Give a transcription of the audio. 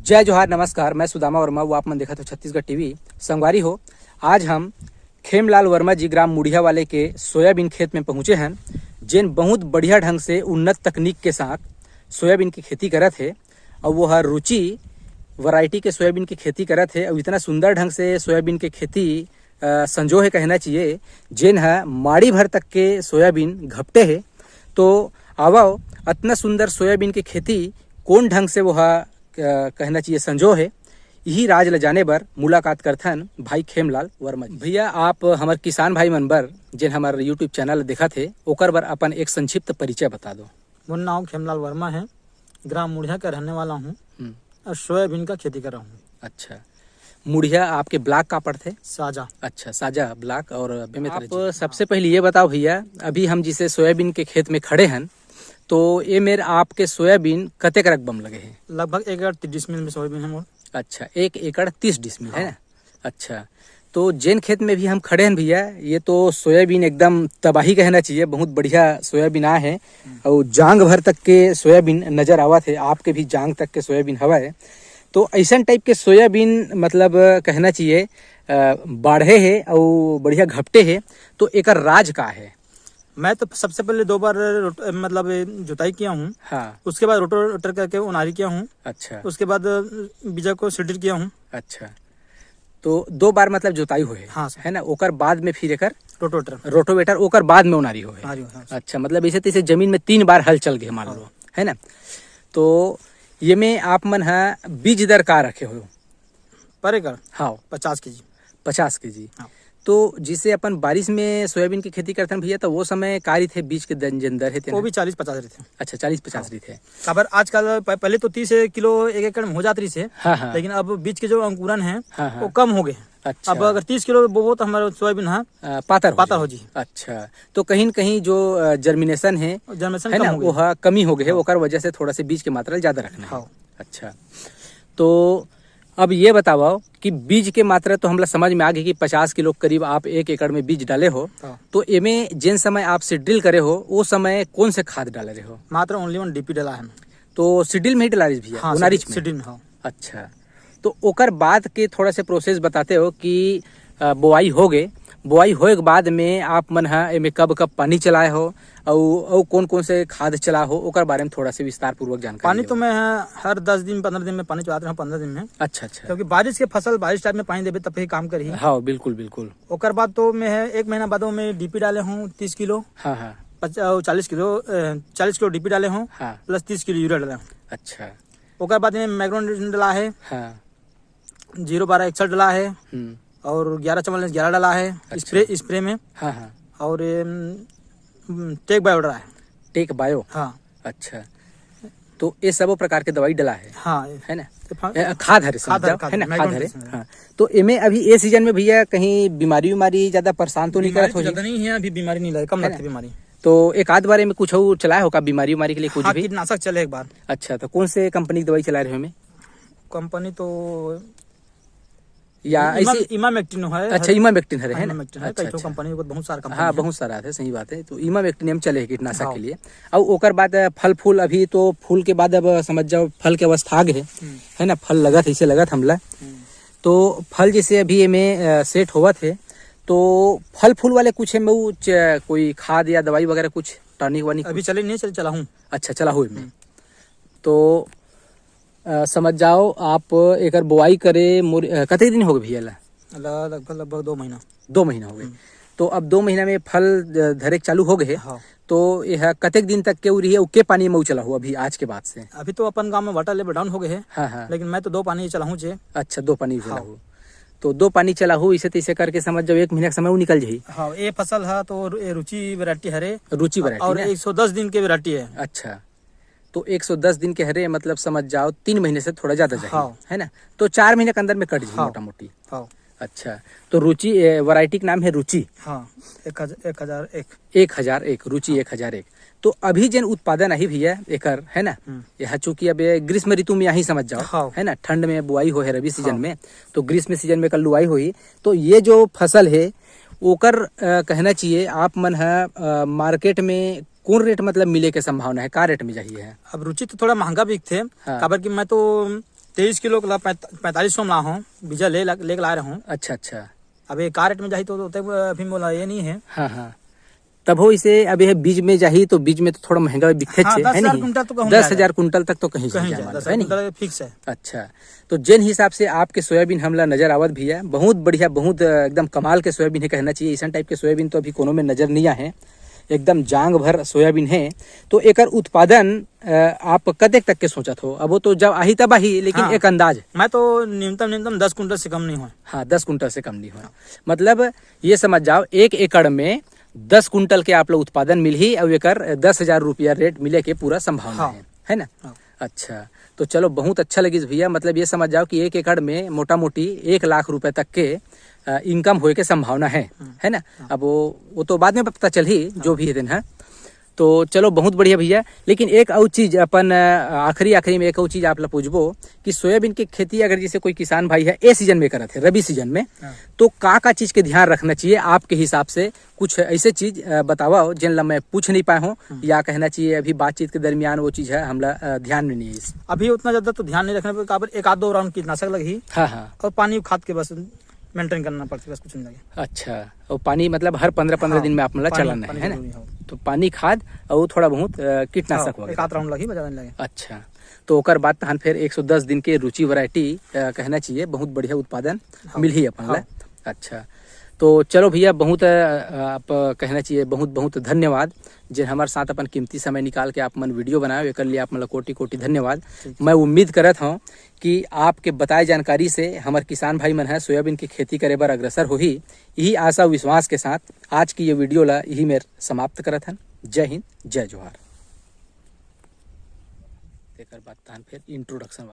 जय जोहार नमस्कार। मैं सुदामा वर्मा, वो आप मन देखा तो छत्तीसगढ़ टीवी। संगवारी हो, आज हम खेमलाल वर्मा जी ग्राम मुड़िया वाले के सोयाबीन खेत में पहुंचे हैं, जिन बहुत बढ़िया ढंग से उन्नत तकनीक के साथ सोयाबीन की खेती करत है। और वो हर रुचि वैरायटी के सोयाबीन की खेती करत है। और इतना सुंदर ढंग से सोयाबीन के खेती संजो है कहना चाहिए, जिन है माड़ी भर तक के सोयाबीन घपटे है। तो आवो इतना सुंदर सोयाबीन की खेती कौन ढंग से वो कहना चाहिए संजो है, यही राज ल जाने बर मुलाकात करथन भाई खेमलाल वर्मा जी। भैया, आप हमार किसान भाई मन बर जिन हमार यूट्यूब चैनल देखा थे ओकर बर अपन एक संक्षिप्त परिचय बता दो। मेरा नाम खेमलाल वर्मा है, ग्राम मुड़िया का रहने वाला हूँ और सोयाबीन का खेती कर रहा हूँ। अच्छा, मुड़िया आपके ब्लॉक का पड़ते? साजा। अच्छा, साजा ब्लॉक। और आप सबसे पहले ये बताओ भैया, अभी हम जिसे सोयाबीन के खेत में खड़े हैं, तो ये मेरे आपके सोयाबीन कतेक रकबम लगे हैं? लगभग 1 एकड़ 30 डिसमिल में सोयाबीन है मोर। अच्छा, 1 एकड़ 30 डिसमिल है ना। अच्छा, तो जिन खेत में भी हम खड़े हैं भैया, ये तो सोयाबीन एकदम तबाही कहना चाहिए। बहुत बढ़िया सोयाबीन आए हैं और जांग भर तक के सोयाबीन नजर आवत है। आपके भी जांग तक के सोयाबीन हवा है। तो ऐसा टाइप के सोयाबीन मतलब कहना चाहिए बाढ़े है और बढ़िया घपटे है। तो एक राज का है। मैं तो सबसे पहले 2 बार मतलब जुताई किया हूँ। हाँ। उसके बाद रोटर करके उनारी किया हूँ। अच्छा। उसके बाद बीजा को सीडर किया हूँ। अच्छा, तो 2 बार मतलब जुताई हुए? हाँ है ना। ओकर बाद में फिर एकर रोटोवेटर ओकर बाद में उनारी हुए। हाँ। अच्छा, मतलब ऐसे तैसे जमीन में 3 बार हल चल गए मान लो, है ना। तो ये में आप मन है बीज दर का रखे हो पर एकड़? हाँ, 50 केजी। 50 केजी। हाँ। तो जिसे अपन बारिश में सोयाबीन की खेती करते हैं भैया, तो वो समय कारी थे बीज के दर है? वो भी 40-50 रही थे। अच्छा, 40-50 रही थे। खबर आजकल पहले तो 30 किलो 1 एकड़ में हो जाती रही है। हाँ। लेकिन अब बीज के जो अंकुरन है वो कम हो गए। अच्छा। अब अगर 30 किलो बोबो तो हमारा सोयाबीन है पातर हो जी। अच्छा, तो कहीं न कहीं जो जर्मिनेशन है ना, वो कमी हो गए है। ओकर वजह से थोड़ा से बीज की मात्रा ज्यादा रखना है। अच्छा, तो अब ये बताओ कि बीज के मात्रा तो हम लोग समझ में आ गई कि 50 किलो करीब आप 1 एकड़ में बीज डाले हो। तो एमे जिन समय आप सीड्रिल करे हो वो समय कौन से खाद डाले रहे हो? मात्र ओनली 1 डीपी डाला है। तो सीड्रिल में ही डाला रही भैया? उनारिच में? सीड्रिल में। हाँ। अच्छा, तो ओकर बाद के थोड़ा से प्रोसेस बताते हो कि बोआई हो गए, बोआई होए के बाद में आप मन है एमे कब कब पानी चलाए हो और कौन कौन से खाद चला हो, ओकर बारे में थोड़ा से विस्तार पूर्वक जानकारी। पानी तो मैं हर 10 दिन 15 दिन में पानी चलाते रहा, 15 दिन में। अच्छा। क्योंकि बारिश के फसल बारिश टाइम में पानी देवे तब ही काम करी। हाँ, बिल्कुल। ओकर बाद तो मैं 1 महीना बाद मैं डीपी डाले हूँ 30 किलो। हाँ। 40 किलो डीपी डाले हूँ। हाँ। प्लस 30 किलो यूरिया डाले हूँ। अच्छा। ओकर बाद में मैग्रोन डाला है। हाँ। 0-12-61 डाला है और 11-44-11 डाला है। अच्छा। स्प्रे में। हाँ। और टेक बायो डाला है। Tech bio? हाँ। अच्छा, तो ये सब प्रकार के दवाई डाला है? हाँ, है ना। खाद है ना, खाद है। हाँ। हाँ, तो इनमें अभी ये सीजन में भैया कहीं बीमारी ज्यादा परेशान तो नहीं करत हो? ज्यादा नहीं है, अभी बीमारी नहीं लगी, कम लगती बीमारी। तो एक आध बारे में कुछ चलाए हो का बीमारी के लिए कुछ? हाँ, भी कीटनाशक चले एक बार। अच्छा, तो कौन से कंपनी की दवाई चला रहे हो में? कंपनी तो या ऐसी इमामेक्टिन है। अच्छा, इमामेक्टिन है ना। अच्छा, कंपनी बहुत सारा कंपनी। हाँ, बहुत सारा है, सही बात है। तो इमामेक्टिन हम चले कीटनाशक के लिए। और ओकर बाद फल फूल, अभी तो फूल के बाद अब समझ जाओ फल के अवस्था आ गए है ना। फल लगत ऐसे लगत हमला। तो फल जैसे अभी में सेट होवा थे, तो फल फूल वाले कुछ है में कोई खाद या दवाई वगैरह कुछ टॉनिक वानिक अभी चले नहीं चला हूँ। अच्छा, चला हुए में। तो समझ जाओ आप एकर बुआई करे कतने दिन हो गए भैया? लगभग 2 महीना। 2 महीना हो गए। तो अब 2 महीना में फल धरे चालू हो गए। हाँ। तो यह कतेक दिन तक के रही है? के पानी में चला हो अभी आज के बाद से? अभी तो अपन गांव में वाटर लेवल डाउन हो गए है। हाँ। लेकिन मैं तो 2 पानी चला हूँ। अच्छा, 2 पानी चला हो। तो 2 पानी चला हो, इसे तैसे करके समझ जाओ 1 महीना का समय वो निकल जाये। हाँ, ये फसल है तो रुचि वैरायटी हरे। रुचि वैरायटी और 110 दिन के वैरायटी है। अच्छा, तो 110 दिन के हरे मतलब समझ जाओ 3 महीने से थोड़ा ज्यादा जाए, है ना। तो 4 महीने के अंदर में कट जाए मोटा मोटी। अच्छा, तो रुचि वैरायटी का नाम है रुचि। हाँ, 1001 रुचि 1001। तो अभी जन उत्पादन आई भैया एकर, है ना। यह चूंकि अब ग्रीष्म ऋतु में यही समझ जाओ, है ना। ठंड में बुआई हो है रबी सीजन में, तो ग्रीष्म सीजन में कल बुआई हुई। तो ये जो फसल है ओकर कहना चाहिए आप मन है मार्केट में कौन रेट मतलब मिले के संभावना है? का रेट में चाहिए है? अब रुचि तो थोड़ा महंगा बिकते। हाँ। काबर कि मैं तो 23 किलो का 4500 में ला हूँ, बीजा लेके ला रहा हूँ। अच्छा अच्छा। अब ये कार रेट में जाही तो अभी बोला ये नहीं है। हाँ हाँ, तब हो इसे अब यह बीज में जाही तो बीज में तो थोड़ा महंगा बिकते हाँ, है 10,000 नहीं, कुंटल तो कहूँ 10,000 कुंटल तक तो कहीं कहीं जाए जाए, मान 10 लो, है नहीं। कुंटल फिक्स है। अच्छा, तो जिन हिसाब से आपके सोयाबीन हमला नजर आवत भी है, बहुत बढ़िया, बहुत एकदम कमाल के सोयाबीन है कहना चाहिए। ऐसा टाइप के सोयाबीन तो अभी कोनो में नजर नहीं आए, एकदम जांग भर सोयाबीन है। तो एकर उत्पादन आप कदे तक के सोचत हो? अब वो तो जब आही तब आही, लेकिन हाँ। एक अंदाज। मैं तो न्यूनतम 10 कुंटल से कम नहीं हुआ। हाँ, 10 कुंटल से कम नहीं हो। मतलब ये समझ जाओ 1 एकड़ में 10 कुंटल के आप लोग उत्पादन मिल ही और एकर 10,000 रुपया रेट मिले के पूरा संभावना हाँ। है ना। हाँ। अच्छा, तो चलो बहुत अच्छा लगी भैया। मतलब ये समझ जाओ कि 1 एकड़ में मोटा मोटी 1 लाख रुपए तक के इनकम होए के संभावना है ना। अब वो तो बाद में पता चल ही जो भी है दिन है। तो चलो बहुत बढ़िया भैया। लेकिन एक और चीज अपन आखिरी में एक और चीज आप ला पूछबो कि सोयाबीन की खेती अगर जैसे कोई किसान भाई है ए सीजन में करत है, रबी सीजन में, तो का चीज के ध्यान रखना चाहिए आपके हिसाब से? कुछ ऐसे चीज बताओ जिन ला मैं पूछ नहीं पाया हूँ, या कहना चाहिए अभी बातचीत के दरमियान वो चीज है हमला ध्यान में नहीं है। अभी उतना ज्यादा तो ध्यान नहीं रखने पर एक आध 2 राउंड कीटनाशक लगी। हाँ हाँ, और पानी खाद के बस मेंटेन करना पड़ता है, बस कुछ नहीं लगे। अच्छा, और पानी मतलब हर 15-15 हाँ, दिन में आप मतलब चलाना है ना। तो पानी, खाद और थोड़ा बहुत कीटनाशक वगैरह, एक आध राउंड लगी, ज्यादा नहीं लगे। अच्छा, तो ओकर बाद तहन फिर 110 दिन के रुचि वैरायटी कहना चाहिए बहुत बढ़िया उत्पादन मिल ही अपन ला। अच्छा, तो चलो भैया बहुत आप कहना चाहिए बहुत बहुत धन्यवाद जिन हमारे साथ अपन कीमती समय निकाल के आप मन वीडियो बनाए, एक लिए आप मतलब कोटि कोटि धन्यवाद। मैं उम्मीद करत हूँ कि आपके बताए जानकारी से हमारे किसान भाई मन है सोयाबीन की खेती करे बर अग्रसर होही। यही आशा विश्वास के साथ आज की ये वीडियो ला यही मेरे समाप्त करत हन। जय हिंद, जय जोहार। एक बात फिर इंट्रोडक्शन